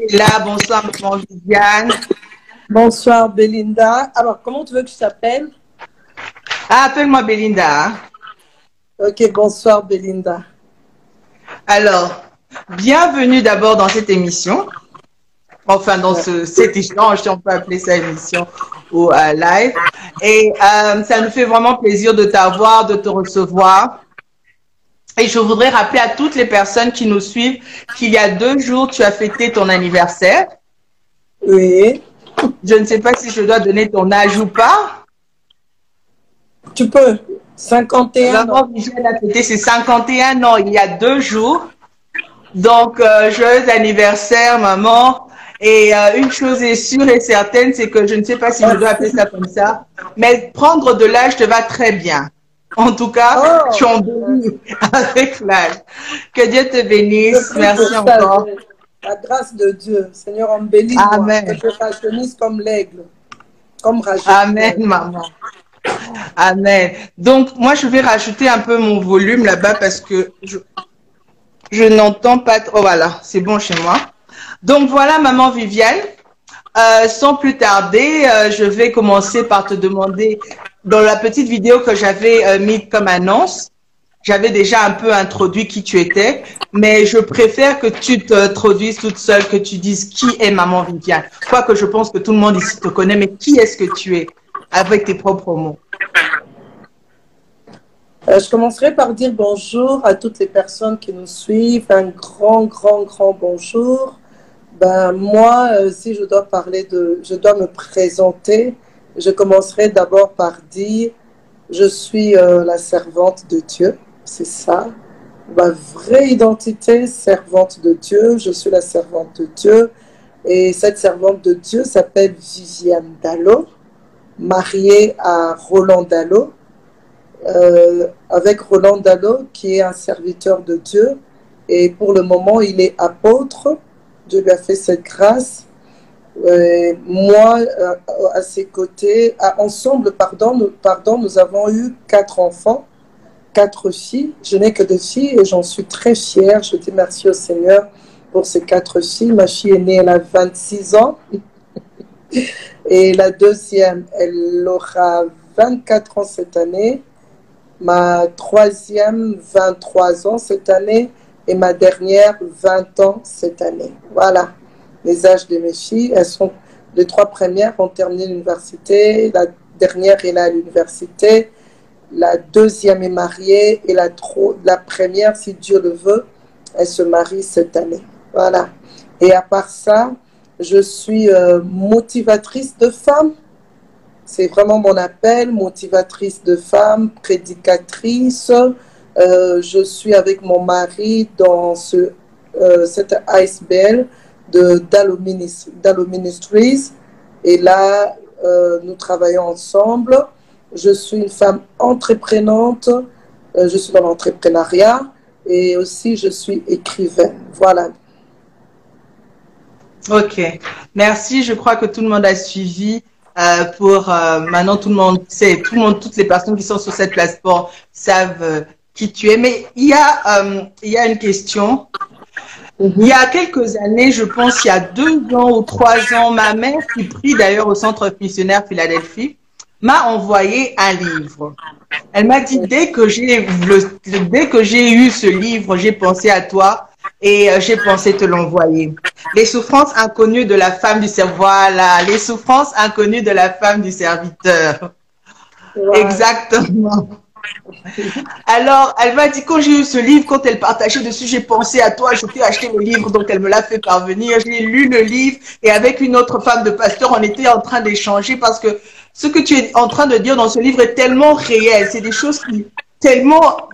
est là. Bonsoir, maman Viviane. Bonsoir, Belinda. Alors, comment tu veux que je t'appelle? Ah, appelle-moi Belinda. Ok, bonsoir, Belinda. Alors, bienvenue d'abord dans cette émission. Enfin, dans cet échange, si on peut appeler ça émission ou live. Et ça nous fait vraiment plaisir de t'avoir, de te recevoir. Et je voudrais rappeler à toutes les personnes qui nous suivent qu'il y a 2 jours, tu as fêté ton anniversaire. Oui. Je ne sais pas si je dois donner ton âge ou pas. Tu peux. 51 Maman ans. Michel a fêté ses 51 ans il y a 2 jours. Donc, joyeux anniversaire, maman. Et une chose est sûre et certaine, c'est que je ne sais pas si je dois appeler ça comme ça, mais prendre de l'âge te va très bien. En tout cas, tu embellis avec l'âge. Que Dieu te bénisse. Merci encore. La grâce de Dieu. Seigneur, embellis-moi. Amen. Que je rajeunisse comme l'aigle. Comme rajeunisse. Amen, maman. Amen. Donc, moi, je vais rajouter un peu mon volume là-bas parce que je n'entends pas trop. Oh, voilà, c'est bon chez moi. Donc, voilà, maman Viviane. Sans plus tarder, je vais commencer par te demander, dans la petite vidéo que j'avais mise comme annonce, j'avais déjà un peu introduit qui tu étais, mais je préfère que tu t'introduises toute seule, que tu dises qui est maman Viviane. Quoique je pense que tout le monde ici te connaît, mais qui est-ce que tu es, avec tes propres mots? Je commencerai par dire bonjour à toutes les personnes qui nous suivent. Un grand bonjour. Ben, moi, si je dois je dois me présenter, je commencerai d'abord par dire, je suis la servante de Dieu, c'est ça. Ma vraie identité, servante de Dieu, je suis la servante de Dieu. Et cette servante de Dieu s'appelle Viviane Dallot, mariée à Roland Dallot, avec Roland Dallot qui est un serviteur de Dieu. Et pour le moment, il est apôtre. Dieu lui a fait cette grâce. Moi, à ses côtés, ensemble, nous avons eu 4 enfants, 4 filles. Je n'ai que 2 filles et j'en suis très fière. Je dis merci au Seigneur pour ces 4 filles. Ma fille est née, elle a 26 ans. Et la deuxième, elle aura 24 ans cette année. Ma troisième, 23 ans cette année. Et ma dernière, 20 ans cette année. Voilà les âges de mes filles. Les 3 premières ont terminé l'université. La dernière est là à l'université. La deuxième est mariée. Et la première, si Dieu le veut, elle se marie cette année. Voilà. Et à part ça, je suis motivatrice de femmes. C'est vraiment mon appel, motivatrice de femmes, prédicatrice. Je suis avec mon mari dans cette ASBL de Dallot Ministries. Et là, nous travaillons ensemble. Je suis une femme entreprenante. Je suis dans l'entrepreneuriat. Et aussi, je suis écrivaine. Voilà. Ok. Merci. Je crois que tout le monde a suivi. Maintenant, tout le monde sait, toutes les personnes qui sont sur cette plateforme savent qui tu es. Mais il y a une question. Il y a quelques années, je pense, il y a 2 ans ou 3 ans, ma mère, qui prie d'ailleurs au Centre missionnaire Philadelphie, m'a envoyé un livre. Elle m'a dit, dès que j'ai eu ce livre, j'ai pensé à toi et j'ai pensé te l'envoyer. Les souffrances inconnues de la femme du serviteur. Voilà, les souffrances inconnues de la femme du serviteur. Wow. Exactement. Alors, elle m'a dit, quand j'ai eu ce livre, quand elle partageait dessus, j'ai pensé à toi, je t'ai acheté le livre, donc elle me l'a fait parvenir. J'ai lu le livre et avec une autre femme de pasteur, on était en train d'échanger parce que ce que tu es en train de dire dans ce livre est tellement réel. C'est des choses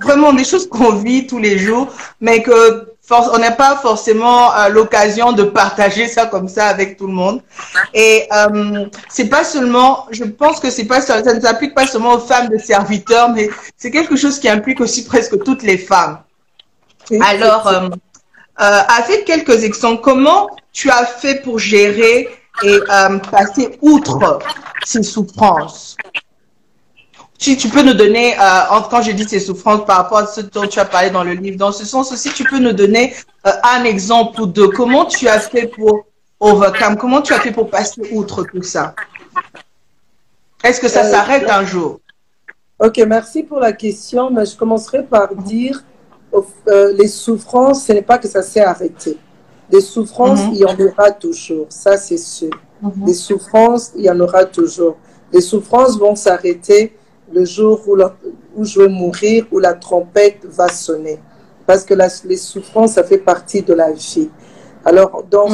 vraiment des choses qu'on vit tous les jours, mais que on n'a pas forcément l'occasion de partager ça comme ça avec tout le monde. Et c'est pas seulement, je pense que ça ne s'applique pas seulement aux femmes de serviteurs, mais c'est quelque chose qui implique aussi presque toutes les femmes. Oui, alors, avec quelques exemples, comment tu as fait pour gérer et passer outre ces souffrances? Si tu peux nous donner, quand je dis ces souffrances par rapport à ce dont tu as parlé dans le livre, dans ce sens aussi, tu peux nous donner un exemple ou deux. Comment tu as fait pour overcome? Comment tu as fait pour passer outre tout ça? Est-ce que ça s'arrête un jour? Ok, merci pour la question, mais je commencerai par dire les souffrances, ce n'est pas que ça s'est arrêté. Des souffrances, il y en aura toujours, ça c'est sûr. Des souffrances, il y en aura toujours. Les souffrances vont s'arrêter le jour où je vais mourir, où la trompette va sonner. Parce que les souffrances, ça fait partie de la vie. Alors, dans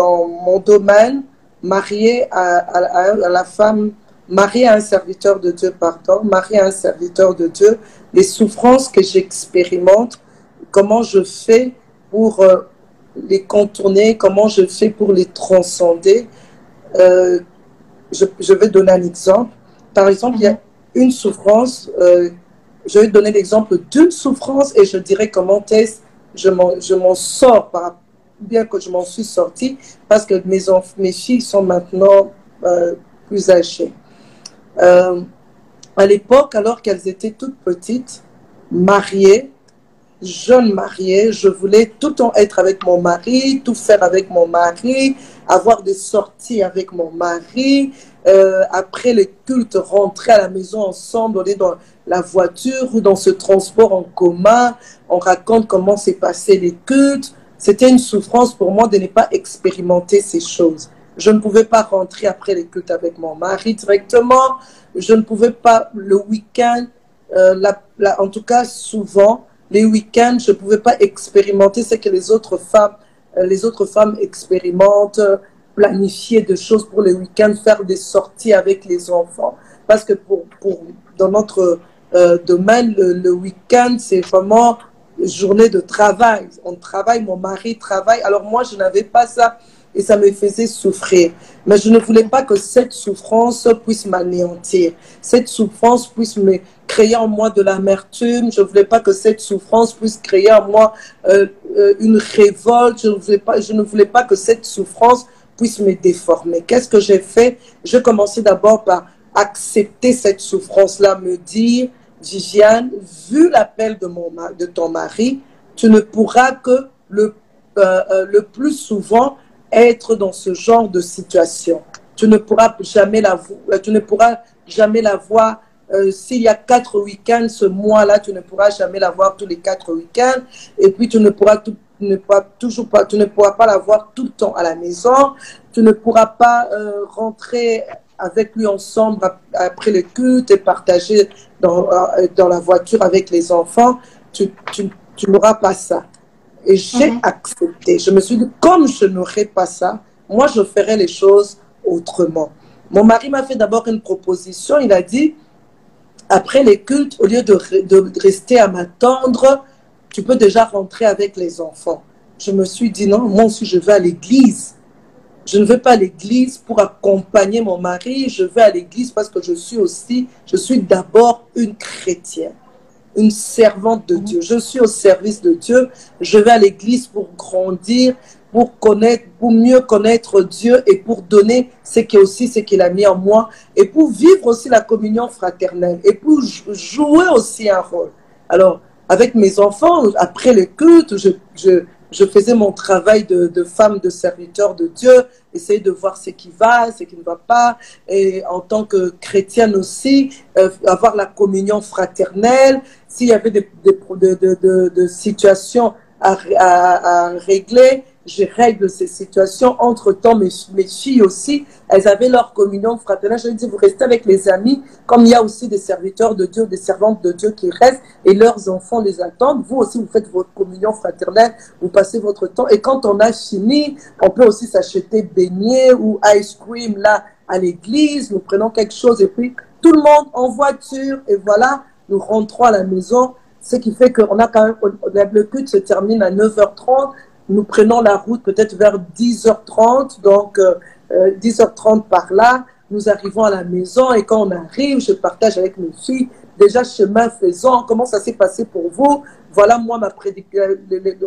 mon domaine, marié à la femme, marié à un serviteur de Dieu, pardon, marié à un serviteur de Dieu, les souffrances que j'expérimente, comment je fais pour les contourner, comment je fais pour les transcender. Je vais donner un exemple. Par exemple, il y a une souffrance, je vais donner l'exemple d'une souffrance et je dirais comment est-ce je m'en sors, bien que je m'en suis sortie, parce que mes filles sont maintenant plus âgées. À l'époque, alors qu'elles étaient toutes petites, mariées, jeune mariée, je voulais tout le temps être avec mon mari, tout faire avec mon mari, avoir des sorties avec mon mari. Après les cultes, rentrer à la maison ensemble, on est dans la voiture ou dans ce transport en commun, on raconte comment s'est passé les cultes. C'était une souffrance pour moi de ne pas expérimenter ces choses. Je ne pouvais pas rentrer après les cultes avec mon mari directement. Je ne pouvais pas le week-end, en tout cas souvent, les week-ends, je ne pouvais pas expérimenter ce que les autres femmes expérimentent, planifier des choses pour les week-ends, faire des sorties avec les enfants. Parce que dans notre domaine, le week-end, c'est vraiment journée de travail. On travaille, mon mari travaille. Alors moi, je n'avais pas ça et ça me faisait souffrir. Mais je ne voulais pas que cette souffrance puisse m'anéantir. Cette souffrance puisse me créer en moi de l'amertume. Je ne voulais pas que cette souffrance puisse créer en moi une révolte. Je ne voulais pas que cette souffrance puisse me déformer. Qu'est-ce que j'ai fait? Je commençais d'abord par accepter cette souffrance-là, me dire, Viviane, vu l'appel de ton mari, tu ne pourras que le plus souvent être dans ce genre de situation. Tu ne pourras jamais la voir. S'il y a 4 week-ends ce mois-là, tu ne pourras jamais la voir tous les 4 week-ends. Et puis tu ne pourras pas la voir tout le temps à la maison. Tu ne pourras pas rentrer avec lui ensemble après le culte et partager dans la voiture avec les enfants. Tu n'auras pas ça. Et j'ai accepté. Je me suis dit, comme je n'aurais pas ça, moi, je ferai les choses autrement. Mon mari m'a fait d'abord une proposition. Il a dit, après les cultes, au lieu de rester à m'attendre, tu peux déjà rentrer avec les enfants. Je me suis dit, non, moi aussi, je vais à l'église. Je ne vais pas à l'église pour accompagner mon mari. Je vais à l'église parce que je suis d'abord une chrétienne, une servante de Dieu. Je suis au service de Dieu. Je vais à l'église pour grandir, pour mieux connaître Dieu et pour donner ce qu'il a mis en moi et pour vivre aussi la communion fraternelle et pour jouer aussi un rôle. Alors, avec mes enfants, après le culte, je faisais mon travail de femme, de serviteur de Dieu, essayer de voir ce qui va, ce qui ne va pas, et en tant que chrétienne aussi, avoir la communion fraternelle. S'il y avait des situations à régler, je règle ces situations. Entre-temps, mes filles aussi, elles avaient leur communion fraternelle. Je leur dis, vous restez avec les amis, comme il y a aussi des serviteurs de Dieu, des servantes de Dieu qui restent, et leurs enfants les attendent. Vous aussi, vous faites votre communion fraternelle, vous passez votre temps. Et quand on a fini, on peut aussi s'acheter beignets ou ice cream là à l'église. Nous prenons quelque chose et puis tout le monde en voiture. Et voilà, nous rentrons à la maison. Ce qui fait qu'on a quand même, le culte se termine à 9h30. Nous prenons la route peut-être vers 10h30, donc 10h30 par là, nous arrivons à la maison et quand on arrive, je partage avec mes filles, déjà chemin faisant, comment ça s'est passé pour vous? Voilà, moi, on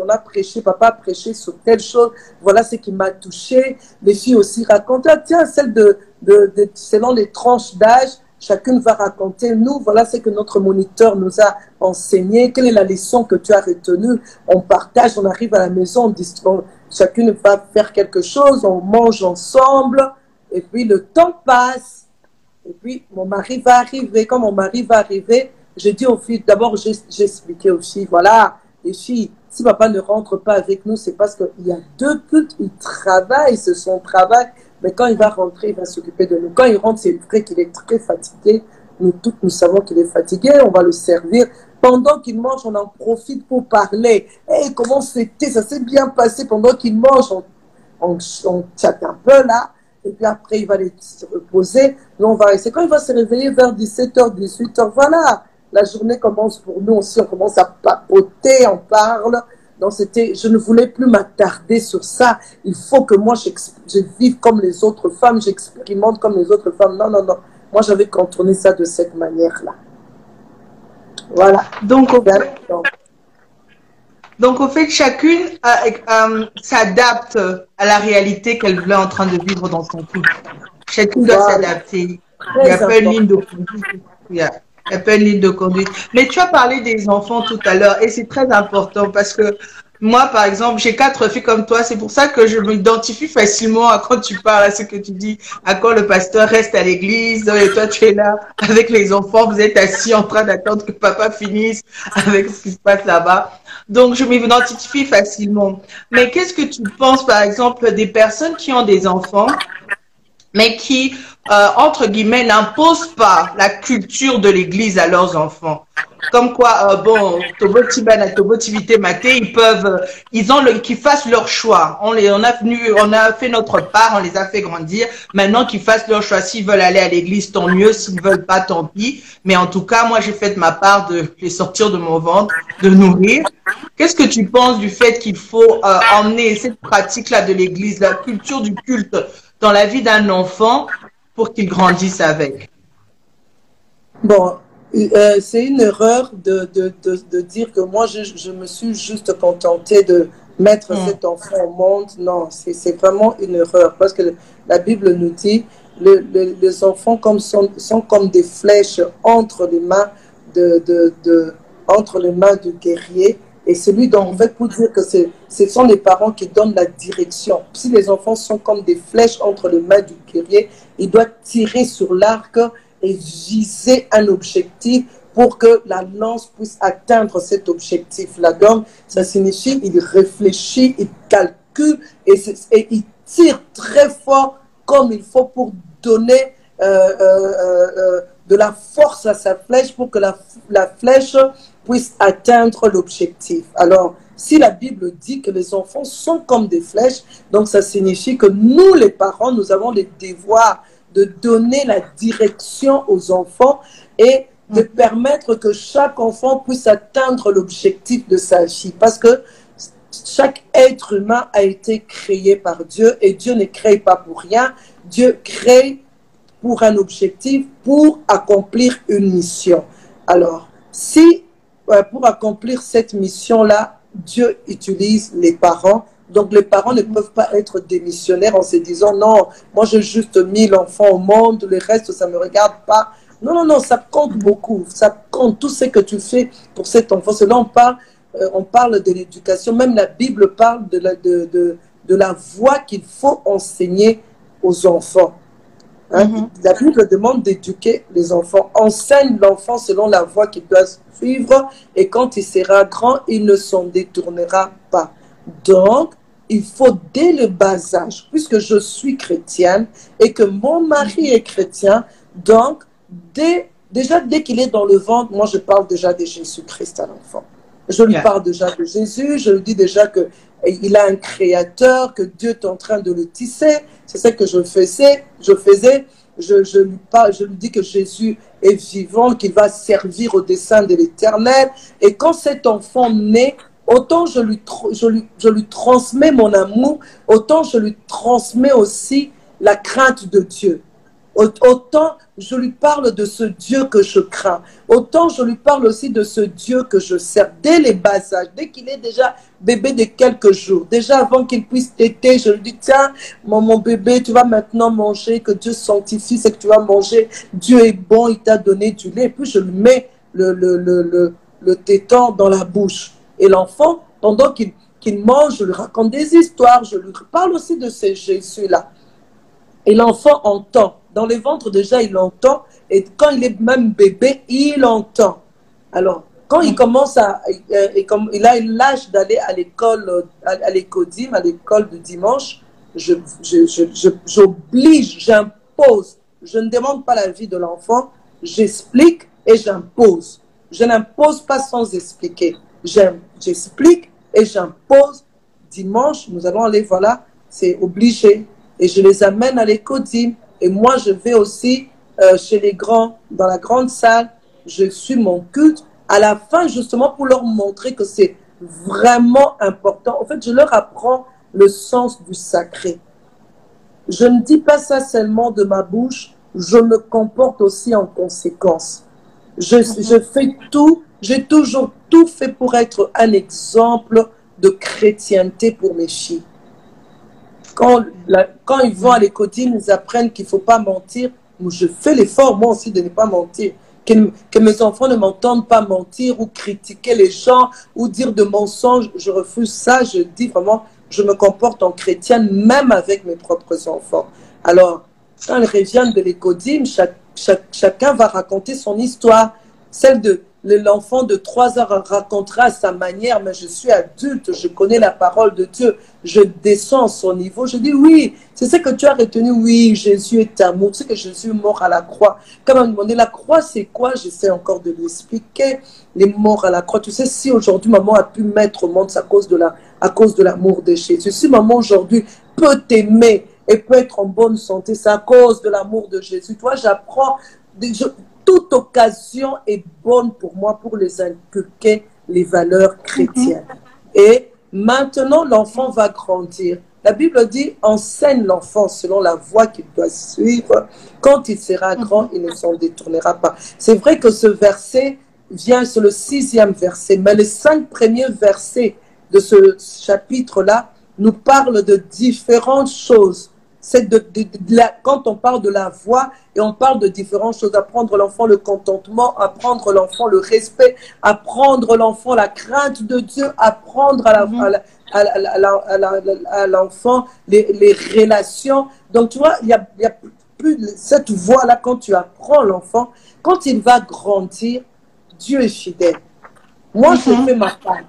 a prêché, papa a prêché sur telle chose, voilà ce qui m'a touché. Les filles aussi racontent, ah, tiens, celle selon les tranches d'âge, chacune va raconter, nous, voilà ce que notre moniteur nous a enseigné, quelle est la leçon que tu as retenue, on partage, on arrive à la maison, chacune va faire quelque chose, on mange ensemble, et puis le temps passe, et puis mon mari va arriver, quand mon mari va arriver, j'ai dit aux filles, d'abord j'ai expliqué aux filles, voilà, les filles, si papa ne rentre pas avec nous, c'est parce qu'il y a 2 cultes, il travaille, c'est son travail, mais quand il va rentrer, il va s'occuper de nous. Quand il rentre, c'est vrai qu'il est très fatigué. Nous toutes, nous savons qu'il est fatigué. On va le servir. Pendant qu'il mange, on en profite pour parler. Hey, comment c'était? Ça s'est bien passé pendant qu'il mange. On chatte un peu là. Et puis après, il va aller se reposer. Nous, on va rester. Quand il va se réveiller vers 17h, 18h, voilà. La journée commence pour nous aussi. On commence à papoter, on parle. Donc je ne voulais plus m'attarder sur ça. Il faut que moi je vive comme les autres femmes, j'expérimente comme les autres femmes. Non, non, non. Moi j'avais contourné ça de cette manière-là. Voilà. Donc au fait, chacune s'adapte à la réalité qu'elle est en train de vivre dans son couple. Chacune doit s'adapter. Il n'y a pas une ligne de conduite. Il y a pas une ligne de conduite. Mais tu as parlé des enfants tout à l'heure et c'est très important parce que moi, par exemple, j'ai 4 filles comme toi. C'est pour ça que je m'identifie facilement à quand tu parles, à ce que tu dis, à quand le pasteur reste à l'église et toi, tu es là avec les enfants. Vous êtes assis en train d'attendre que papa finisse avec ce qui se passe là-bas. Donc, je m'identifie facilement. Mais qu'est-ce que tu penses, par exemple, des personnes qui ont des enfants mais qui, entre guillemets, n'imposent pas la culture de l'Église à leurs enfants? Comme quoi, bon, Tobotivité Maté, qu'ils fassent leur choix. On a fait notre part, on les a fait grandir. Maintenant qu'ils fassent leur choix. S'ils veulent aller à l'église, tant mieux. S'ils veulent pas, tant pis. Mais en tout cas, moi, j'ai fait ma part de les sortir de mon ventre, de nourrir. Qu'est-ce que tu penses du fait qu'il faut emmener cette pratique-là de l'église, la culture du culte dans la vie d'un enfant pour qu'il grandisse avec? Bon, c'est une erreur de dire que moi, je me suis juste contentée de mettre cet enfant au monde. Non, c'est vraiment une erreur parce que la Bible nous dit les enfants sont comme des flèches entre les mains entre les mains du guerrier. Et celui dont on fait pour dire que ce sont les parents qui donnent la direction. Si les enfants sont comme des flèches entre les mains du guerrier, il doit tirer sur l'arc et viser un objectif pour que la lance puisse atteindre cet objectif-là. Donc, ça signifie qu'il réfléchit, il calcule et il tire très fort comme il faut pour donner de la force à sa flèche pour que la flèche puisse atteindre l'objectif. Alors, si la Bible dit que les enfants sont comme des flèches, donc ça signifie que nous, les parents, nous avons le devoir de donner la direction aux enfants et de permettre que chaque enfant puisse atteindre l'objectif de sa vie. Parce que chaque être humain a été créé par Dieu et Dieu ne crée pas pour rien. Dieu crée pour un objectif, pour accomplir une mission. Alors, si pour accomplir cette mission-là, Dieu utilise les parents. Donc, les parents ne peuvent pas être démissionnaires en se disant « Non, moi, j'ai juste mis l'enfant au monde, le reste, ça ne me regarde pas. » Non, non, non, ça compte beaucoup. Ça compte tout ce que tu fais pour cet enfant. Là, on parle de l'éducation. Même la Bible parle de la voie qu'il faut enseigner aux enfants. Hein? La Bible demande d'éduquer les enfants. Enseigne l'enfant selon la voie qu'il doit suivre et quand il sera grand, il ne s'en détournera pas. Donc, il faut dès le bas âge, puisque je suis chrétienne et que mon mari est chrétien, donc déjà dès qu'il est dans le ventre, moi je parle déjà de Jésus-Christ à l'enfant. Je lui parle déjà de Jésus, je lui dis déjà qu'il a un créateur, que Dieu est en train de le tisser. C'est ce que je faisais. Je lui dis que Jésus est vivant, qu'il va servir au dessein de l'Éternel. Et quand cet enfant naît, autant je lui transmets mon amour, autant je lui transmets aussi la crainte de Dieu. Autant je lui parle de ce Dieu que je crains, autant je lui parle aussi de ce Dieu que je sers. Dès les bas âges, dès qu'il est déjà bébé de quelques jours, déjà avant qu'il puisse téter, je lui dis, tiens, mon bébé, tu vas maintenant manger, que Dieu sanctifie ce que tu vas manger. Dieu est bon, il t'a donné du lait. Et puis je lui mets le téton dans la bouche. Et l'enfant, pendant qu'il mange, je lui raconte des histoires, je lui parle aussi de ce Jésus-là. Et l'enfant entend. Dans les ventres, déjà, il entend. Et quand il est même bébé, il entend. Alors, quand il commence il a l'âge d'aller à l'école, à l'écodim, à l'école de dimanche, j'oblige, j'impose. Je ne demande pas l'avis de l'enfant, j'explique et j'impose. Je n'impose pas sans expliquer. J'explique et j'impose. Dimanche, nous allons aller, voilà, c'est obligé. Et je les amène à l'écodim. Et moi, je vais aussi chez les grands, dans la grande salle. Je suis mon culte. À la fin, justement, pour leur montrer que c'est vraiment important. En fait, je leur apprends le sens du sacré. Je ne dis pas ça seulement de ma bouche, je me comporte aussi en conséquence. Je fais tout, j'ai toujours tout fait pour être un exemple de chrétienté pour mes filles. Quand ils vont à l'écodim, ils apprennent qu'il ne faut pas mentir. Je fais l'effort, moi aussi, de ne pas mentir. Que mes enfants ne m'entendent pas mentir ou critiquer les gens ou dire de mensonges. Je refuse ça. Je dis vraiment, je me comporte en chrétienne, même avec mes propres enfants. Alors, quand ils reviennent de l'écodim, chacun va raconter son histoire. Celle de l'enfant de 3 ans racontera à sa manière, mais je suis adulte, je connais la parole de Dieu, je descends à son niveau, je dis oui, c'est ce que tu as retenu, oui, Jésus est amour, tu sais que Jésus est mort à la croix. Quand on m'a demandé la croix, c'est quoi? J'essaie encore de lui expliquer, les morts à la croix. Tu sais, si aujourd'hui maman a pu mettre au monde, c'est à cause de l'amour de Jésus. Si maman aujourd'hui peut t'aimer et peut être en bonne santé, c'est à cause de l'amour de Jésus. Toi, j'apprends... Toute occasion est bonne pour moi pour les inculquer les valeurs chrétiennes. Et maintenant, l'enfant va grandir. La Bible dit, enseigne l'enfant selon la voie qu'il doit suivre. Quand il sera grand, il ne s'en détournera pas. C'est vrai que ce verset vient sur le 6e verset, mais les 5 premiers versets de ce chapitre-là nous parlent de différentes choses. C'est quand on parle de la voix et on parle de différentes choses, apprendre l'enfant le contentement, apprendre l'enfant le respect, apprendre l'enfant la crainte de Dieu, apprendre à l'enfant les relations. Donc tu vois, il y a plus cette voix-là quand tu apprends l'enfant, quand il va grandir, Dieu est fidèle. Moi, je fais ma part.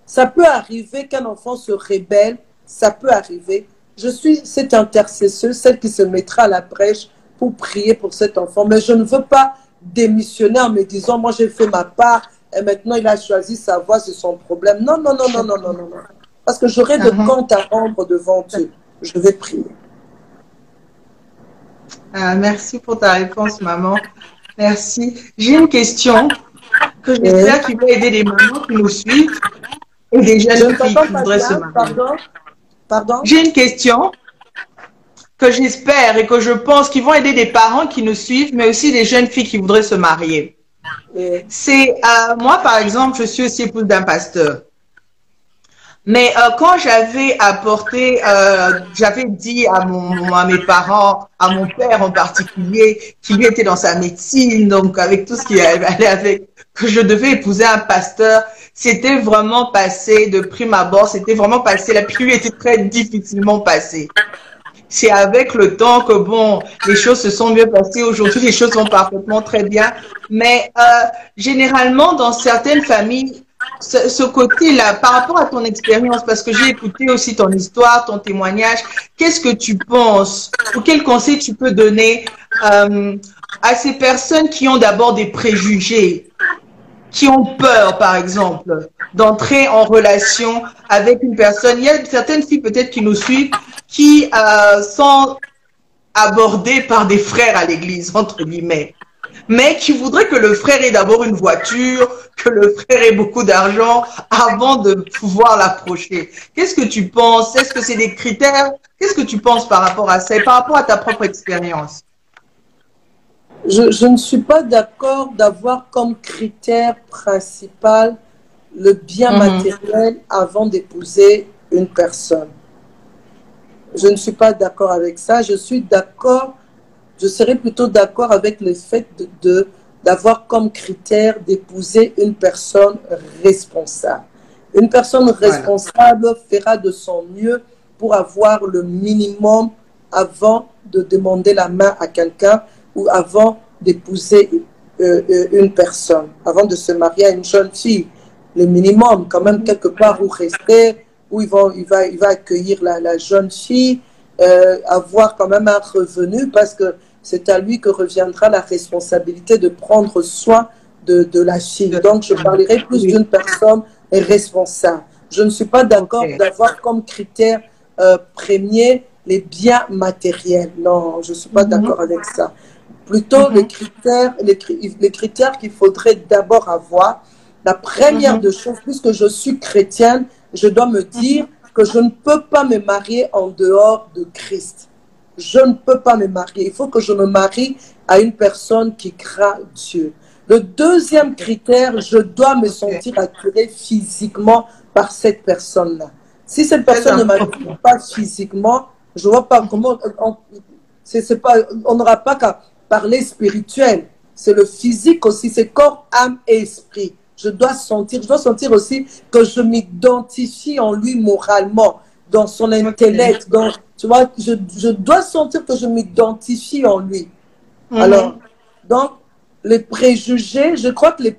Ça peut arriver qu'un enfant se rébelle, ça peut arriver. Je suis cette intercesseuse, celle qui se mettra à la brèche pour prier pour cet enfant. Mais je ne veux pas démissionner en me disant, moi j'ai fait ma part et maintenant il a choisi sa voie, c'est son problème. Non, non, non, non, non, non, non, non. Parce que j'aurai de comptes à rendre devant Dieu. Je vais prier. Merci pour ta réponse, maman. Merci. J'ai une question que j'espère qui va aider les mamans qui nous suivent et des jeunes filles qui voudraient se marier. Pardon? J'ai une question que j'espère et que je pense qu'ils vont aider des parents qui nous suivent, mais aussi des jeunes filles qui voudraient se marier. C'est moi, par exemple, je suis aussi épouse d'un pasteur. Mais quand j'avais apporté, j'avais dit à mes parents, à mon père en particulier, qui lui était dans sa médecine, donc avec tout ce qui allait avec, que je devais épouser un pasteur, c'était vraiment passé de prime abord, c'était vraiment passé, la pilule était très difficilement passée. C'est avec le temps que, bon, les choses se sont mieux passées. Aujourd'hui, les choses vont parfaitement très bien. Mais généralement, dans certaines familles, ce côté-là, par rapport à ton expérience, parce que j'ai écouté aussi ton histoire, ton témoignage, qu'est-ce que tu penses ou quel conseil tu peux donner à ces personnes qui ont d'abord des préjugés, qui ont peur, par exemple, d'entrer en relation avec une personne? Il y a certaines filles peut-être qui nous suivent, qui sont abordées par des frères à l'église, entre guillemets, mais qui voudraient que le frère ait d'abord une voiture, que le frère ait beaucoup d'argent avant de pouvoir l'approcher. Qu'est-ce que tu penses? Est-ce que c'est des critères? Qu'est-ce que tu penses par rapport à ça et par rapport à ta propre expérience? Je ne suis pas d'accord d'avoir comme critère principal le bien matériel avant d'épouser une personne. Je ne suis pas d'accord avec ça. Je suis d'accord, je serais plutôt d'accord avec le fait d'avoir comme critère d'épouser une personne responsable. Une personne responsable fera de son mieux pour avoir le minimum avant de demander la main à quelqu'un ou avant d'épouser une personne, avant de se marier à une jeune fille. Le minimum, quand même, quelque part où rester, où il va accueillir la jeune fille, avoir quand même un revenu, parce que c'est à lui que reviendra la responsabilité de prendre soin de la fille. Donc, je parlerai plus d'une personne responsable. Je ne suis pas d'accord d'avoir comme critère premier les biens matériels. Non, je ne suis pas d'accord avec ça. Plutôt les critères qu'il faudrait d'abord avoir. La première des choses, puisque je suis chrétienne, je dois me dire que je ne peux pas me marier en dehors de Christ. Je ne peux pas me marier. Il faut que je me marie à une personne qui craint Dieu. Le deuxième critère, je dois me sentir attirée physiquement par cette personne-là. Si cette personne ne m'attire pas physiquement, je ne vois pas comment... On n'aura pas qu'à parler spirituel. C'est le physique aussi, c'est corps, âme et esprit. Je dois sentir aussi que je m'identifie en lui moralement, dans son intellect. Tu vois, je dois sentir que je m'identifie en lui. Alors, donc, les préjugés, je crois que les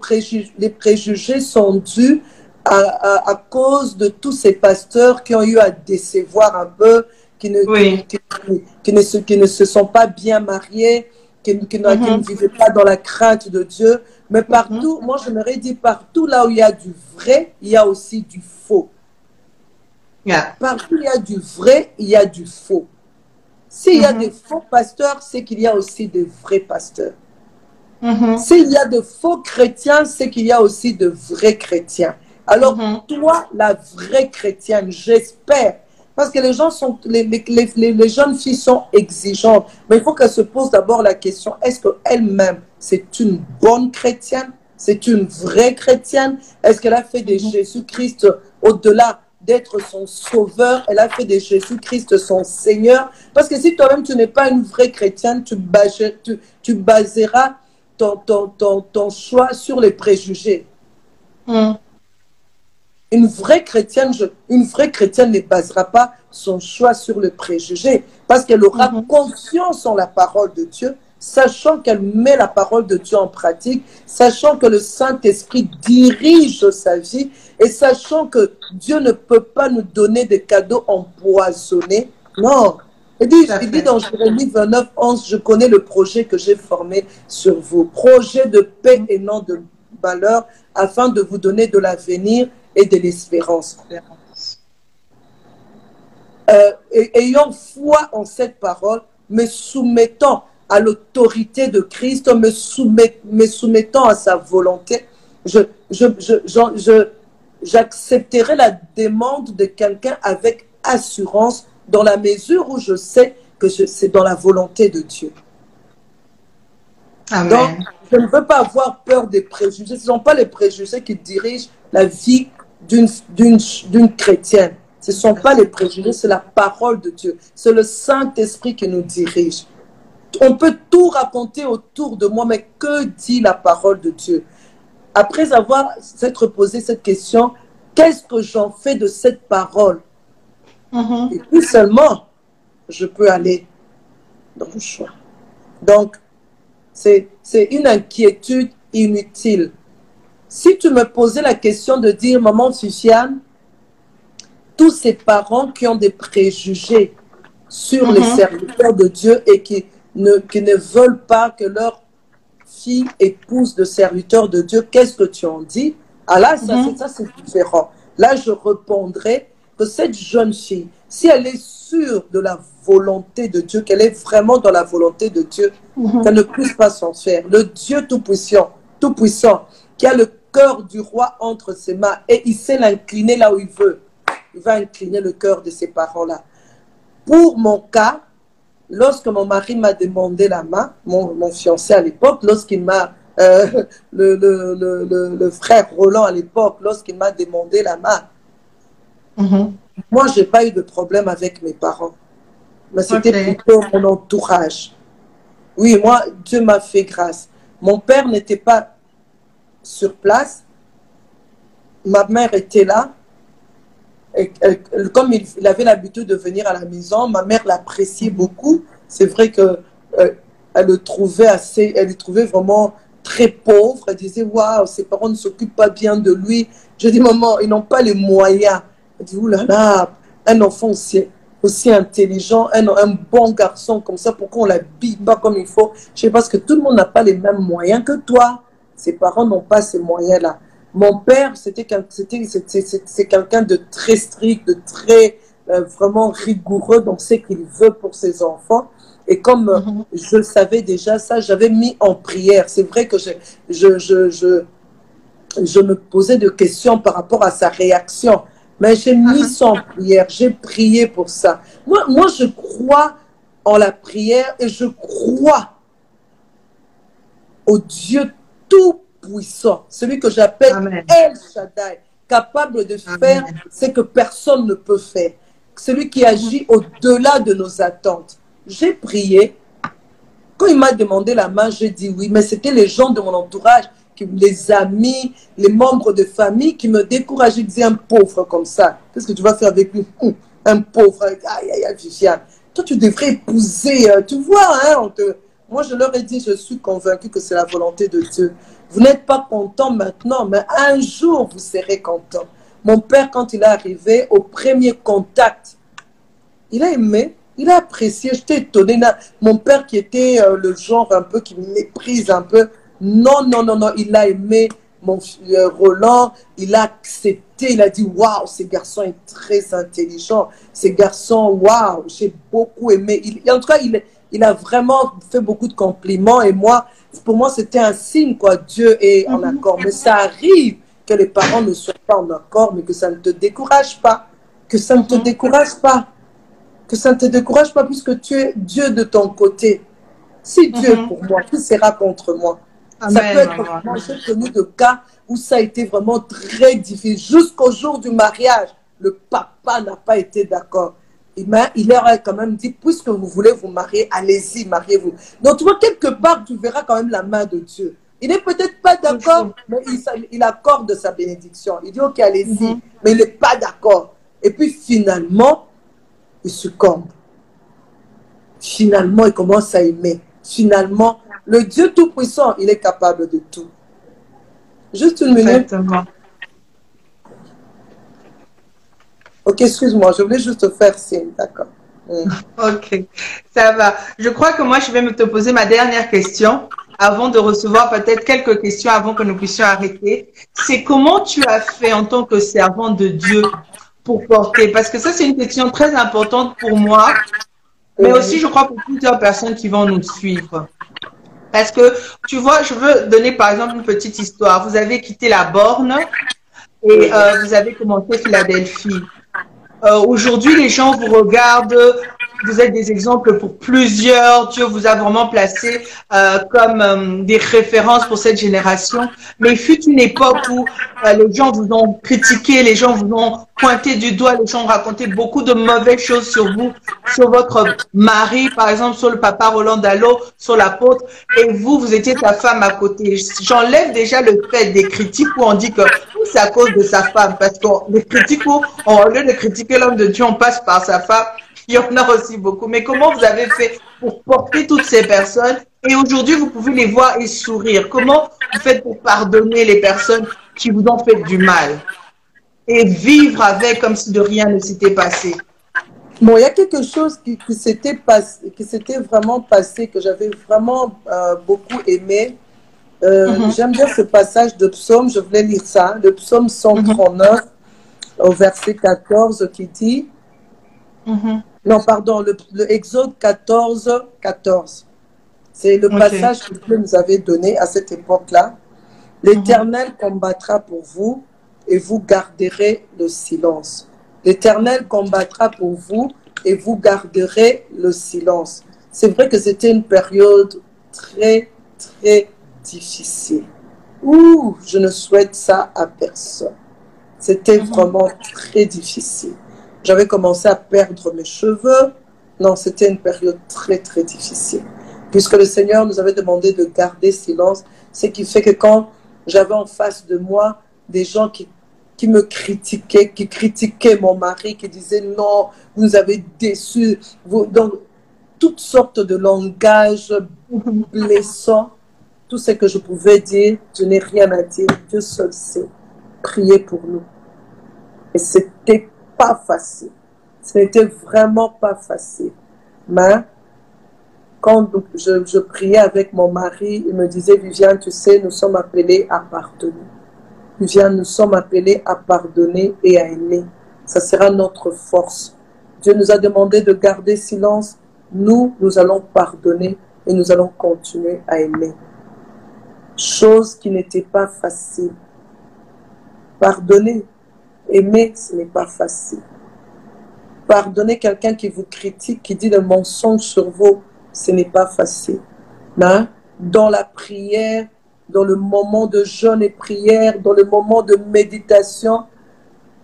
préjugés sont dus à cause de tous ces pasteurs qui ont eu à décevoir un peu, qui ne se sont pas bien mariés, qui ne vivaient pas dans la crainte de Dieu. Mais partout, moi je m'aurais dit, partout là où il y a du vrai, il y a aussi du faux. Partout où il y a du vrai, il y a du faux. S'il y a des faux pasteurs, c'est qu'il y a aussi de vrais pasteurs. S'il y a de faux chrétiens, c'est qu'il y a aussi de vrais chrétiens. Alors, toi, la vraie chrétienne, j'espère, parce que les gens sont, les jeunes filles sont exigeantes, mais il faut qu'elles se posent d'abord la question, est-ce qu'elle-même, c'est une bonne chrétienne? C'est une vraie chrétienne? Est-ce qu'elle a fait de Jésus-Christ, au-delà d'être son sauveur, elle a fait de Jésus-Christ son Seigneur? Parce que si toi-même, tu n'es pas une vraie chrétienne, tu baseras ton choix sur les préjugés. Une vraie chrétienne ne basera pas son choix sur le préjugé, parce qu'elle aura confiance en la parole de Dieu, sachant qu'elle met la parole de Dieu en pratique, sachant que le Saint-Esprit dirige sa vie, et sachant que Dieu ne peut pas nous donner des cadeaux empoisonnés. Non. Il dit dans Jérémie 29, 11, je connais le projet que j'ai formé sur vous, projet de paix et non de malheur, afin de vous donner de l'avenir et de l'espérance. Ayant foi en cette parole, me soumettant à l'autorité de Christ, me soumettant à sa volonté, j'accepterai la demande de quelqu'un avec assurance, dans la mesure où je sais que c'est dans la volonté de Dieu. Amen. Donc, je ne veux pas avoir peur des préjugés. Ce ne sont pas les préjugés qui dirigent la vie d'une chrétienne. Ce ne sont pas les préjugés, c'est la parole de Dieu. C'est le Saint-Esprit qui nous dirige. On peut tout raconter autour de moi, mais que dit la parole de Dieu? Après avoir s'être posé cette question, qu'est-ce que j'en fais de cette parole? Et puis seulement, je peux aller dans le choix. Donc, c'est une inquiétude inutile. Si tu me posais la question de dire, maman Fifiane, tous ces parents qui ont des préjugés sur les serviteurs de Dieu et qui ne veulent pas que leur fille épouse de serviteurs de Dieu, qu'est-ce que tu en dis? Ah là, ça c'est différent. Là, je répondrai que cette jeune fille, si elle est sûre de la volonté de Dieu, qu'elle est vraiment dans la volonté de Dieu, qu'elle ne puisse pas s'en faire. Le Dieu tout-puissant, qui a le cœur du roi entre ses mains et il sait l'incliner là où il veut. Il va incliner le cœur de ses parents-là. Pour mon cas, lorsque mon mari m'a demandé la main, mon fiancé à l'époque, lorsqu'il m'a, le frère Roland à l'époque, lorsqu'il m'a demandé la main, moi, je n'ai pas eu de problème avec mes parents. Mais c'était plutôt mon entourage. Oui, moi, Dieu m'a fait grâce. Mon père n'était pas sur place. Ma mère était là. Et, comme il avait l'habitude de venir à la maison, ma mère l'appréciait beaucoup. C'est vrai que elle le trouvait vraiment très pauvre. Elle disait, waouh, ses parents ne s'occupent pas bien de lui. Je dis, maman, ils n'ont pas les moyens. Elle dit, oulala, un enfant aussi intelligent, un bon garçon comme ça, pourquoi on ne l'habille pas comme il faut? Je sais parce que tout le monde n'a pas les mêmes moyens que toi. Ses parents n'ont pas ces moyens-là. Mon père, c'est quelqu'un de très strict, de très vraiment rigoureux dans ce qu'il veut pour ses enfants. Et comme je le savais déjà, ça, j'avais mis en prière. C'est vrai que je me posais des questions par rapport à sa réaction. Mais j'ai mis ça en prière, j'ai prié pour ça. Moi, je crois en la prière et je crois au Dieu tout-puissant, celui que j'appelle El Shaddai, capable de faire ce que personne ne peut faire, celui qui agit au-delà de nos attentes. J'ai prié. Quand il m'a demandé la main, j'ai dit oui, mais c'était les gens de mon entourage, les amis, les membres de famille qui me décourageaient, disaient un pauvre comme ça. Qu'est-ce que tu vas faire avec lui? Un pauvre, aïe, aïe, aïe, Viviane. Toi, tu devrais épouser, tu vois, hein, moi, je leur ai dit, je suis convaincue que c'est la volonté de Dieu. Vous n'êtes pas content maintenant, mais un jour, vous serez content. Mon père, quand il est arrivé, au premier contact, il a aimé. Il a apprécié, j'étais étonnée. Mon père qui était le genre un peu qui méprise un peu, non, il a aimé mon Roland, il a accepté, il a dit waouh, ce garçon est très intelligent, ce garçon, waouh, j'ai beaucoup aimé. En tout cas, il a vraiment fait beaucoup de compliments et moi, pour moi, c'était un signe, quoi, Dieu est en accord. Mais ça arrive que les parents ne soient pas en accord, mais que ça ne te décourage pas, que ça ne te décourage pas. Que ça ne te décourage pas puisque tu es Dieu de ton côté. Si Dieu est pour moi, qui sera contre moi? Amen, ça peut être vraiment, j'ai connu de cas où ça a été vraiment très difficile. Jusqu'au jour du mariage, le papa n'a pas été d'accord. Il leur a quand même dit, puisque vous voulez vous marier, allez-y, mariez-vous. Donc tu vois, quelque part, tu verras quand même la main de Dieu. Il n'est peut-être pas d'accord, mais il accorde sa bénédiction. Il dit, ok, allez-y, mais il n'est pas d'accord. Et puis finalement, il succombe. Finalement, il commence à aimer. Finalement, le Dieu Tout-Puissant, il est capable de tout. Juste une minute. Exactement. Ok, excuse-moi, je voulais juste te faire signe, d'accord. Ok, ça va. Je crois que moi, je vais te poser ma dernière question avant de recevoir peut-être quelques questions avant que nous puissions arrêter. C'est comment tu as fait en tant que servant de Dieu pour porter? Parce que ça, c'est une question très importante pour moi, mais aussi, je crois, pour plusieurs personnes qui vont nous suivre. Parce que, tu vois, je veux donner, par exemple, une petite histoire. Vous avez quitté la borne et vous avez commencé Philadelphie. Aujourd'hui, les gens vous regardent, vous êtes des exemples pour plusieurs. Dieu vous a vraiment placé comme des références pour cette génération. Mais il fut une époque où les gens vous ont critiqué, les gens vous ont pointé du doigt, les gens ont raconté beaucoup de mauvaises choses sur vous, sur votre mari, par exemple, sur le papa Roland Dallot, sur l'apôtre, et vous étiez sa femme à côté. J'enlève déjà le fait des critiques où on dit que c'est à cause de sa femme, parce que les critiques où, au lieu de critiquer l'homme de Dieu, on passe par sa femme. Il y en a aussi beaucoup. Mais comment vous avez fait pour porter toutes ces personnes et aujourd'hui, vous pouvez les voir et sourire? Comment vous faites pour pardonner les personnes qui vous ont fait du mal et vivre avec comme si de rien ne s'était passé? Bon, il y a quelque chose qui s'était vraiment passé, que j'avais vraiment beaucoup aimé. J'aime bien ce passage de Psaume, je voulais lire ça, le Psaume 139, au verset 14, qui dit... Non, pardon, le Exode 14, 14. C'est le passage que Dieu nous avait donné à cette époque-là. L'Éternel combattra pour vous et vous garderez le silence. L'Éternel combattra pour vous et vous garderez le silence. c'est vrai que c'était une période très, très difficile. Ouh, je ne souhaite ça à personne. C'était vraiment très difficile. J'avais commencé à perdre mes cheveux. Non, c'était une période très, très difficile. Puisque le Seigneur nous avait demandé de garder silence, ce qui fait que quand j'avais en face de moi des gens qui me critiquaient, qui critiquaient mon mari, qui disaient non, vous nous avez déçus, donc toutes sortes de langages blessants, tout ce que je pouvais dire, je n'ai rien à dire, Dieu seul sait, priez pour nous. Et c'était pas facile, ce n'était vraiment pas facile, mais quand je priais avec mon mari, il me disait, Viviane, tu sais, nous sommes appelés à pardonner. Viviane, nous sommes appelés à pardonner et à aimer. Ça sera notre force. Dieu nous a demandé de garder silence. Nous allons pardonner et nous allons continuer à aimer. Chose qui n'était pas facile. Pardonner, aimer, ce n'est pas facile. Pardonner quelqu'un qui vous critique, qui dit le mensonge sur vous, ce n'est pas facile. Mais dans la prière, dans le moment de jeûne et prière, dans le moment de méditation,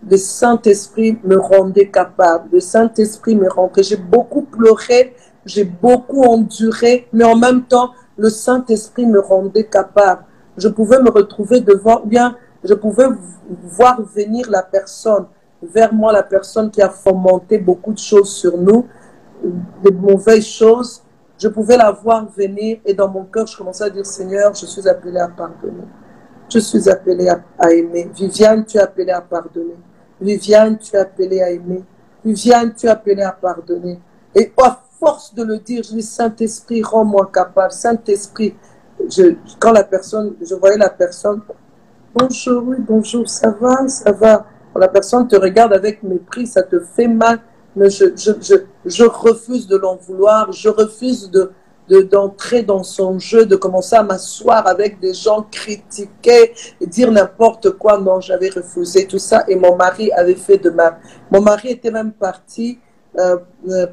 le Saint-Esprit me rendait capable. Le Saint-Esprit me rendait. J'ai beaucoup pleuré, j'ai beaucoup enduré, mais en même temps, le Saint-Esprit me rendait capable. Je pouvais me retrouver devant, bien, je pouvais voir venir la personne, vers moi, la personne qui a fomenté beaucoup de choses sur nous, de mauvaises choses. Je pouvais la voir venir et dans mon cœur, je commençais à dire, Seigneur, je suis appelée à pardonner. Je suis appelée à aimer. Viviane, tu es appelée à pardonner. Viviane, tu es appelée à aimer. Viviane, tu es appelée à pardonner. Et à force de le dire, je dis, Saint-Esprit, rends-moi capable. Saint-Esprit, quand je voyais la personne, bonjour, oui, bonjour, ça va, ça va. Quand la personne te regarde avec mépris, ça te fait mal. Mais je refuse de l'en vouloir, je refuse d'entrer dans son jeu, de commencer à m'asseoir avec des gens critiquer et dire n'importe quoi. Non, j'avais refusé tout ça et mon mari avait fait de même. Mon mari était même parti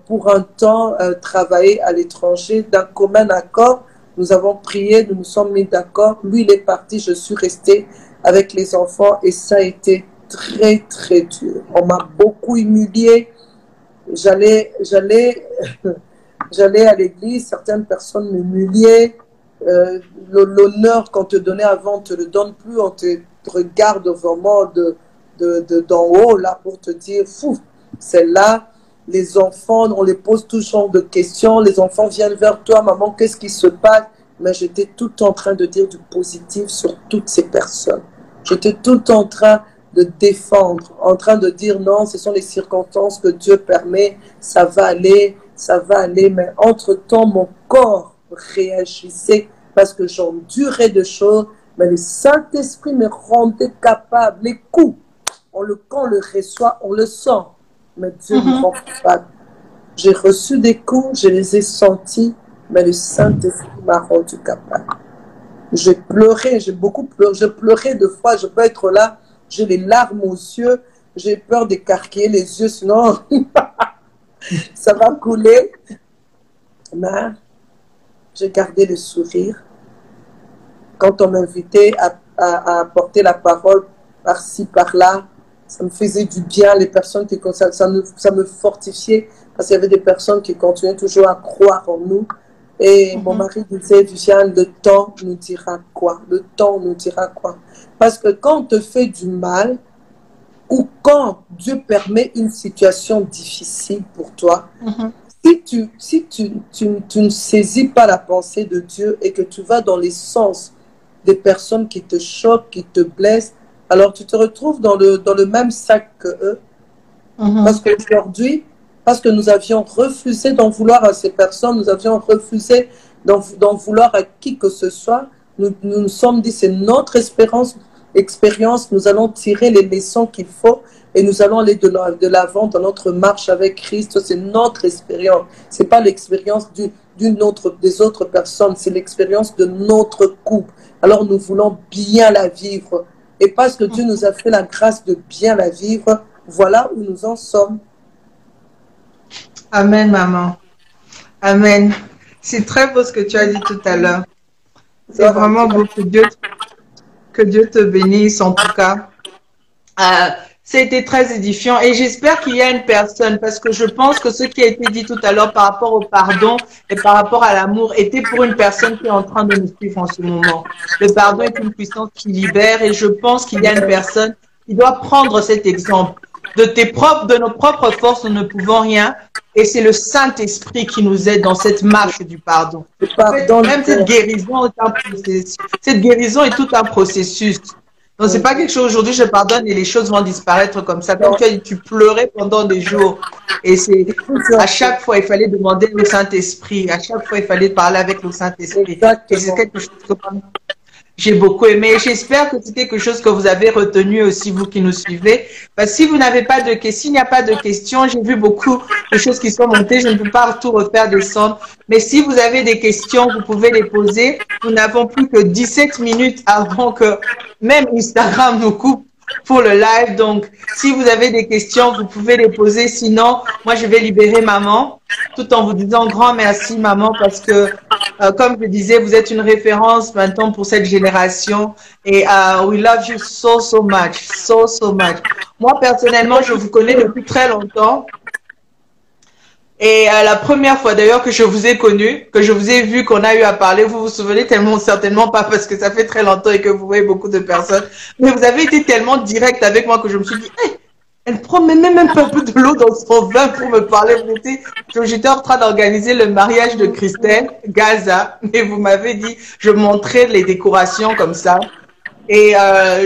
pour un temps travailler à l'étranger d'un commun accord. Nous avons prié, nous nous sommes mis d'accord. Lui, il est parti, je suis restée avec les enfants et ça a été très, très dur. On m'a beaucoup humiliée. J'allais à l'église, certaines personnes m'humiliaient. L'honneur qu'on te donnait avant, on ne te le donne plus. On te regarde vraiment d'en haut là pour te dire, fou, c'est là. Les enfants, on les pose tout genre de questions. Les enfants viennent vers toi, maman, qu'est-ce qui se passe? Mais j'étais tout en train de dire du positif sur toutes ces personnes. J'étais tout en train de défendre, en train de dire non, ce sont les circonstances que Dieu permet, ça va aller, mais entre-temps, mon corps réagissait parce que j'endurais de choses, mais le Saint-Esprit me rendait capable. Les coups, quand on le reçoit, on le sent, mais Dieu me rend capable. J'ai reçu des coups, je les ai sentis, mais le Saint-Esprit m'a rendu capable. J'ai pleuré, j'ai beaucoup pleuré, je pleurais deux fois, je peux être là, j'ai les larmes aux yeux, j'ai peur d'écarquiller les yeux, sinon ça va couler. Mais j'ai gardé le sourire. Quand on m'invitait à porter la parole par-ci, par-là, ça me faisait du bien. Les personnes qui ça me fortifiait parce qu'il y avait des personnes qui continuaient toujours à croire en nous. Et mon mari disait, Viviane, le temps nous dira quoi? Le temps nous dira quoi? Parce que quand on te fait du mal, ou quand Dieu permet une situation difficile pour toi, si tu ne saisis pas la pensée de Dieu et que tu vas dans les sens des personnes qui te choquent, qui te blessent, alors tu te retrouves dans le même sac que eux. Parce qu'aujourd'hui, parce que nous avions refusé d'en vouloir à ces personnes, nous avions refusé d'en vouloir à qui que ce soit, nous nous sommes dit, c'est notre expérience, nous allons tirer les leçons qu'il faut et nous allons aller de l'avant dans notre marche avec Christ. C'est notre expérience, c'est pas l'expérience des autres personnes, c'est l'expérience de notre couple. Alors nous voulons bien la vivre. Et parce que Dieu nous a fait la grâce de bien la vivre, voilà où nous en sommes. Amen, maman. Amen. C'est très beau ce que tu as dit tout à l'heure. C'est Ça va, vraiment beau que Dieu te bénisse en tout cas. C'était très édifiant et j'espère qu'il y a une personne parce que je pense que ce qui a été dit tout à l'heure par rapport au pardon et par rapport à l'amour était pour une personne qui est en train de nous suivre en ce moment. Le pardon est une puissance qui libère et je pense qu'il y a une personne qui doit prendre cet exemple. De nos propres forces, nous ne pouvons rien et c'est le Saint-Esprit qui nous aide dans cette marche du pardon. En fait, pardon. même cette guérison est un processus. Cette guérison est tout un processus. Donc, c'est pas quelque chose, aujourd'hui, je pardonne et les choses vont disparaître comme ça. Comme tu as dit, tu pleurais pendant des jours. Et c'est, à chaque fois, il fallait demander au Saint-Esprit. À chaque fois, il fallait parler avec le Saint-Esprit. Et c'est quelque chose que j'ai beaucoup aimé. J'espère que c'est quelque chose que vous avez retenu aussi, vous qui nous suivez. Parce que si vous n'avez pas de questions, s'il n'y a pas de questions, j'ai vu beaucoup de choses qui sont montées. Je ne peux pas tout refaire descendre. Mais si vous avez des questions, vous pouvez les poser. Nous n'avons plus que 17 minutes avant que même Instagram nous coupe pour le live. Donc, si vous avez des questions, vous pouvez les poser. Sinon, moi, je vais libérer maman tout en vous disant grand merci, maman, parce que, comme je disais, vous êtes une référence maintenant pour cette génération. Et we love you so, so much. So, so much. Moi, personnellement, je vous connais depuis très longtemps. Et la première fois d'ailleurs que je vous ai connu, que je vous ai vu, qu'on a eu à parler, vous vous souvenez tellement, certainement pas parce que ça fait très longtemps et que vous voyez beaucoup de personnes, mais vous avez été tellement direct avec moi que je me suis dit, hey, elle prend même pas un peu de l'eau dans son vin pour me parler. J'étais en train d'organiser le mariage de Christelle, Gaza, et vous m'avez dit, je montrais les décorations comme ça. Et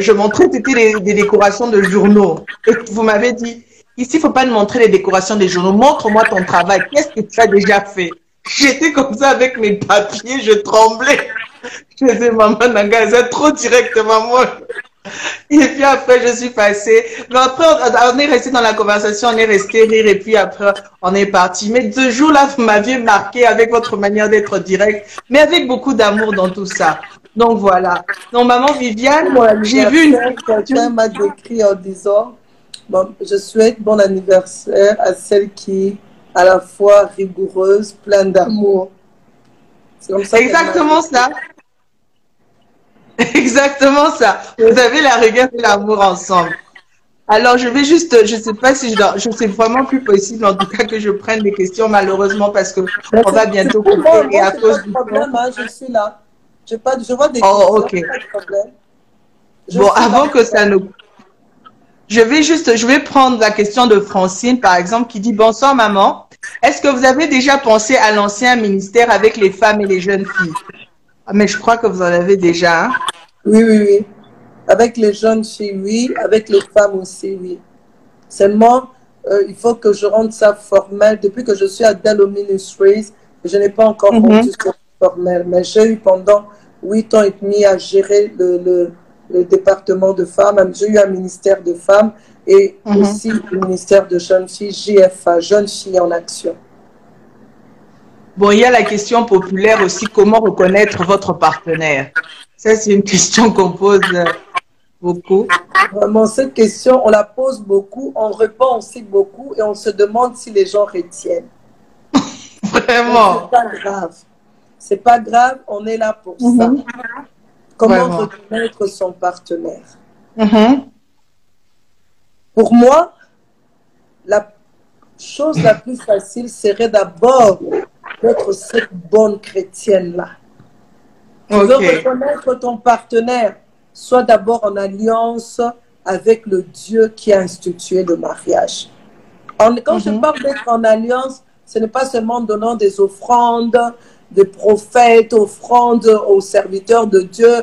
je montrais, c'était des décorations de journaux. Et vous m'avez dit, ici, il ne faut pas nous montrer les décorations des journaux. Montre-moi ton travail. Qu'est-ce que tu as déjà fait? J'étais comme ça avec mes papiers, je tremblais. Je disais, maman Nangaza, trop directement moi. Et puis après, je suis passée. Mais après, on est resté dans la conversation, on est resté rire et puis après, on est parti. Mais ce jour-là, vous m'aviez marqué avec votre manière d'être direct, mais avec beaucoup d'amour dans tout ça. Donc voilà. Donc maman Viviane, j'ai vu une... Quelqu'un m'a décrit en disant, bon, je souhaite bon anniversaire à celle qui est à la fois rigoureuse, pleine d'amour. C'est comme ça. Exactement ça. Exactement ça. Vous avez la rigueur et l'amour ensemble. Alors, je vais juste, je sais pas si je sais vraiment plus possible, en tout cas, que je prenne des questions, malheureusement, parce que on va bientôt couper et à cause du problème, hein, je suis là. Je vois des questions. Oh, ok. Pas de problème. Bon, avant que ça nous... je vais prendre la question de Francine, par exemple, qui dit, bonsoir, maman. Est-ce que vous avez déjà pensé à lancer un ministère avec les femmes et les jeunes filles? Mais je crois que vous en avez déjà. Hein? Oui, oui, oui. Avec les jeunes filles, oui. Avec les femmes aussi, oui. Seulement, il faut que je rende ça formel. Depuis que je suis à Dello Ministries, je n'ai pas encore rendu ça formel. Mais j'ai eu pendant 8 ans et demi à gérer le département de femmes. J'ai eu un ministère de femmes et aussi le ministère de jeunes filles, JFA, Jeunes Filles en Action. Bon, il y a la question populaire aussi, comment reconnaître votre partenaire? Ça, c'est une question qu'on pose beaucoup. Vraiment, cette question, on la pose beaucoup, on répond aussi beaucoup et on se demande si les gens retiennent. Vraiment. C'est pas grave. C'est pas grave, on est là pour ça. Comment reconnaître son partenaire? Pour moi, la chose la plus facile serait d'abord d'être cette bonne chrétienne-là. Tu veux reconnaître ton partenaire, sois d'abord en alliance avec le Dieu qui a institué le mariage. Quand je parle d'être en alliance, ce n'est pas seulement donnant des offrandes, des prophètes, offrandes aux serviteurs de Dieu,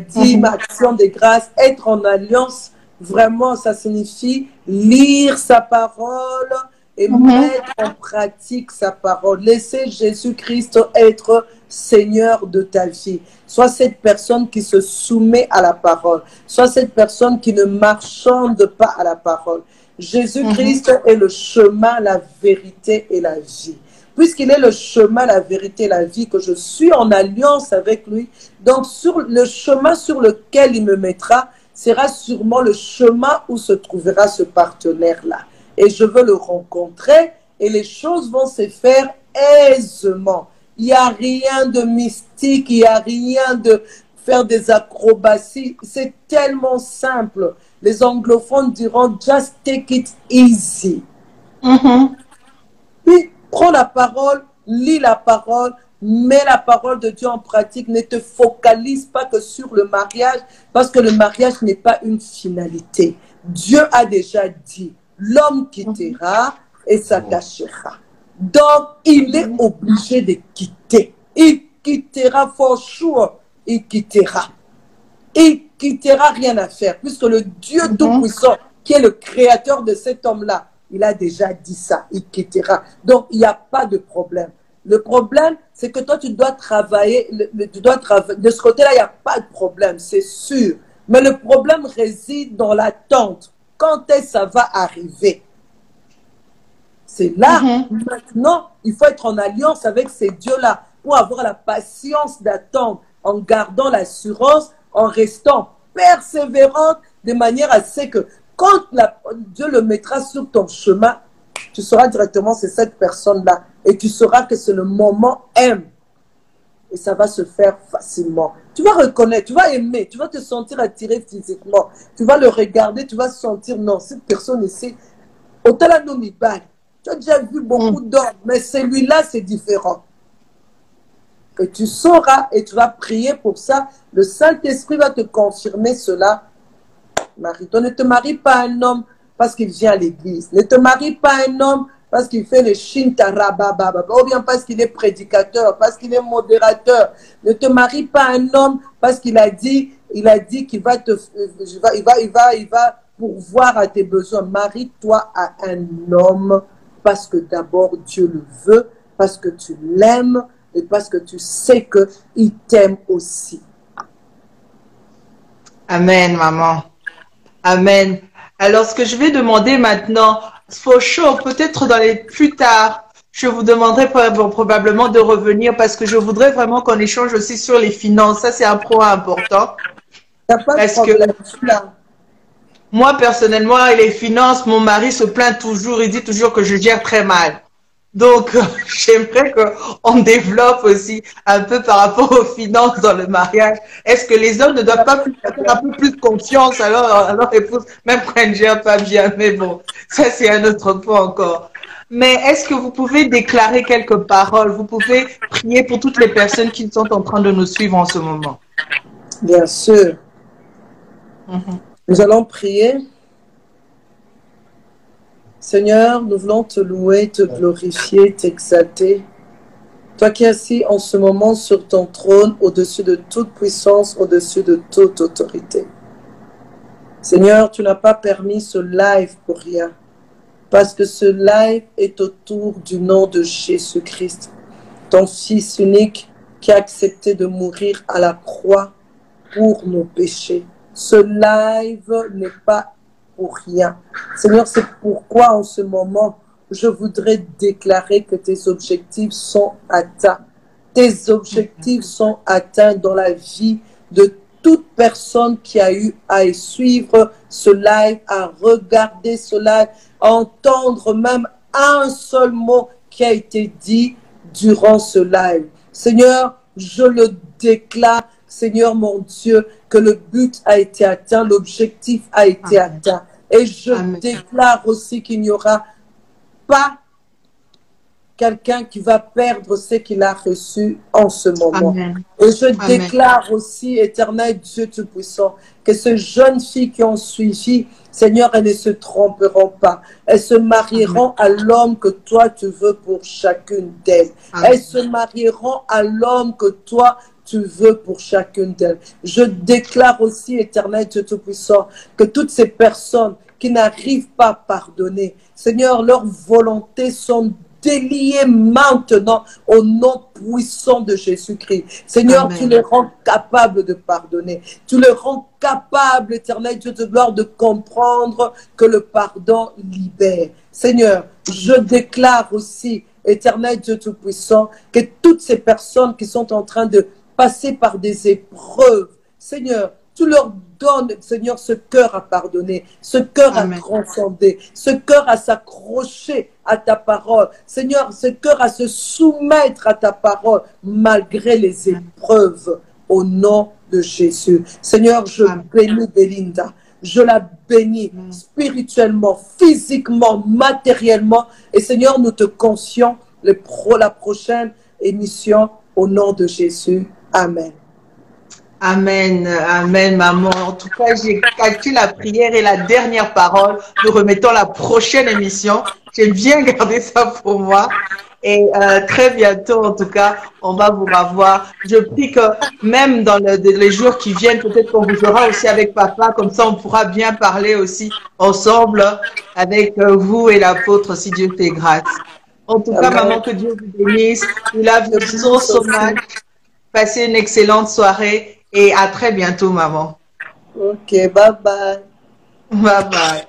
dîmes, actions de grâce. Être en alliance, vraiment, ça signifie lire sa parole et mettre en pratique sa parole. Laisser Jésus-Christ être Seigneur de ta vie. Sois cette personne qui se soumet à la parole. Sois cette personne qui ne marchande pas à la parole. Jésus-Christ est le chemin, la vérité et la vie. Puisqu'il est le chemin, la vérité et la vie, que je suis en alliance avec lui, donc sur le chemin sur lequel il me mettra, sera sûrement le chemin où se trouvera ce partenaire-là. Et je veux le rencontrer et les choses vont se faire aisément. Il n'y a rien de mystique, il n'y a rien de faire des acrobaties. C'est tellement simple. Les anglophones diront « just take it easy ». Puis, prends la parole, lis la parole, mets la parole de Dieu en pratique. Ne te focalise pas que sur le mariage, parce que le mariage n'est pas une finalité. Dieu a déjà dit, l'homme quittera et s'attachera. Donc, il est obligé de quitter. Il quittera for sure. Il quittera. Il quittera, rien à faire, puisque le Dieu Tout-Puissant, qui est le créateur de cet homme-là, il a déjà dit ça, il quittera. Donc, il n'y a pas de problème. Le problème, c'est que toi, tu dois travailler, de ce côté-là, il n'y a pas de problème, c'est sûr. Mais le problème réside dans l'attente. Quand est-ce que ça va arriver? C'est là, maintenant, il faut être en alliance avec ces dieux-là pour avoir la patience d'attendre, en gardant l'assurance, en restant persévérante, de manière à ce que quand Dieu le mettra sur ton chemin, tu sauras directement c'est cette personne-là et tu sauras que c'est le moment M. Et ça va se faire facilement. Tu vas reconnaître, tu vas aimer, tu vas te sentir attiré physiquement. Tu vas le regarder, tu vas sentir, non, cette personne ici, autant la nomibale. Tu as déjà vu beaucoup d'hommes, mais celui-là, c'est différent. Que tu sauras et tu vas prier pour ça. Le Saint-Esprit va te confirmer cela. Marie-toi, ne te marie pas un homme parce qu'il vient à l'église. Ne te marie pas un homme parce qu'il fait le shintarababa, ou bien parce qu'il est prédicateur, parce qu'il est modérateur. Ne te marie pas un homme parce qu'il a dit qu'il va te, il va pourvoir à tes besoins. Marie-toi à un homme parce que d'abord Dieu le veut, parce que tu l'aimes et parce que tu sais qu'il t'aime aussi. Amen, maman. Amen. Alors, ce que je vais demander maintenant, for sure, peut-être dans les plus tard, je vous demanderai probablement de revenir parce que je voudrais vraiment qu'on échange aussi sur les finances. Ça, c'est un point important. T'as pas de problème là. Moi, personnellement, les finances, mon mari se plaint toujours. Il dit toujours que je gère très mal. Donc, j'aimerais qu'on développe aussi un peu par rapport aux finances dans le mariage. Est-ce que les hommes ne doivent pas faire un peu plus confiance à leur épouse, même quand elle ne gère pas bien? Mais bon, ça c'est un autre point encore. Mais est-ce que vous pouvez déclarer quelques paroles? Vous pouvez prier pour toutes les personnes qui sont en train de nous suivre en ce moment. Bien sûr. Nous allons prier. Seigneur, nous voulons te louer, te glorifier, t'exalter. Toi qui es assis en ce moment sur ton trône, au-dessus de toute puissance, au-dessus de toute autorité. Seigneur, tu n'as pas permis ce live pour rien, parce que ce live est autour du nom de Jésus-Christ, ton Fils unique qui a accepté de mourir à la croix pour nos péchés. Ce live n'est pas pour rien. Seigneur, c'est pourquoi en ce moment, je voudrais déclarer que tes objectifs sont atteints. Tes objectifs sont atteints dans la vie de toute personne qui a eu à suivre ce live, à regarder ce live, à entendre même un seul mot qui a été dit durant ce live. Seigneur, je le déclare, Seigneur mon Dieu, que le but a été atteint, l'objectif a été atteint. Et je déclare aussi qu'il n'y aura pas quelqu'un qui va perdre ce qu'il a reçu en ce moment. Et je déclare aussi, éternel Dieu Tout-Puissant, que ces jeunes filles qui ont suivi, Seigneur, elles ne se tromperont pas. Elles se marieront à l'homme que toi tu veux pour chacune d'elles. Elles se marieront à l'homme que toi tu veux pour chacune d'elles. Je déclare aussi, éternel Dieu Tout-Puissant, que toutes ces personnes qui n'arrivent pas à pardonner, Seigneur, leurs volontés sont déliées maintenant au nom puissant de Jésus-Christ. Seigneur, tu les rends capables de pardonner. Tu les rends capables, éternel Dieu de gloire, de comprendre que le pardon libère. Seigneur, je déclare aussi, éternel Dieu Tout-Puissant, que toutes ces personnes qui sont en train de passer par des épreuves, Seigneur, tu leur donnes, Seigneur, ce cœur à pardonner, ce cœur à transcender, ce cœur à s'accrocher à ta parole. Seigneur, ce cœur à se soumettre à ta parole malgré les épreuves au nom de Jésus. Seigneur, je bénis Belinda. Je la bénis spirituellement, physiquement, matériellement. Et Seigneur, nous te confions la prochaine émission au nom de Jésus. Amen. Amen, amen, maman. En tout cas, j'ai calculé la prière et la dernière parole. Nous remettons la prochaine émission. J'ai bien gardé ça pour moi. Et très bientôt, en tout cas, on va vous revoir. Je prie que même dans les jours qui viennent, peut-être qu'on vous aura aussi avec papa. Comme ça, on pourra bien parler aussi ensemble avec vous et l'apôtre, si Dieu fait grâce. En tout cas, maman, que Dieu vous bénisse. We love you so much. Passez une excellente soirée et à très bientôt, maman. Ok, bye bye. Bye bye.